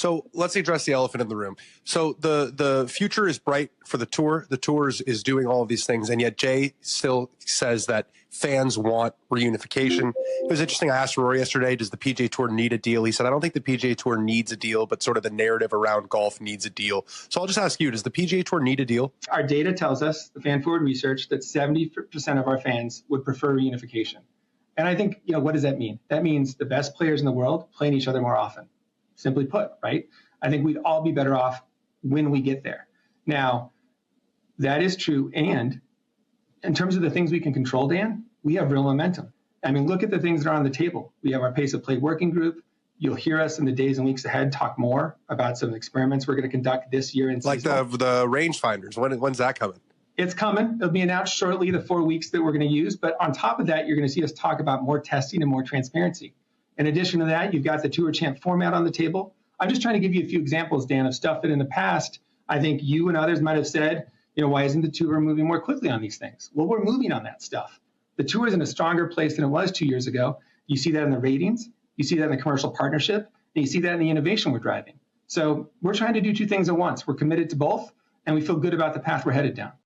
So let's address the elephant in the room. So the future is bright for the tour. The tour is doing all of these things, and yet Jay still says that fans want reunification. It was interesting. I asked Rory yesterday, does the PGA Tour need a deal? He said, I don't think the PGA Tour needs a deal, but sort of the narrative around golf needs a deal. So I'll just ask you, does the PGA Tour need a deal? Our data tells us, the fan forward research, that 70% of our fans would prefer reunification. And I think, what does that mean? That means the best players in the world playing each other more often. Simply put, right? I think we'd all be better off when we get there. Now, that is true. And in terms of the things we can control, Dan, we have real momentum. I mean, look at the things that are on the table. We have our pace of play working group. You'll hear us in the days and weeks ahead talk more about some experiments we're going to conduct this year in season. Like the rangefinders. When's that coming? It's coming. It'll be announced shortly, the 4 weeks that we're going to use. But on top of that, you're going to see us talk about more testing and more transparency. In addition to that, you've got the Tour Champ format on the table. I'm just trying to give you a few examples, Dan, of stuff that in the past, I think you and others might have said, why isn't the Tour moving more quickly on these things? Well, we're moving on that stuff. The Tour is in a stronger place than it was 2 years ago. You see that in the ratings, you see that in the commercial partnership, and you see that in the innovation we're driving. So we're trying to do two things at once. We're committed to both, and we feel good about the path we're headed down.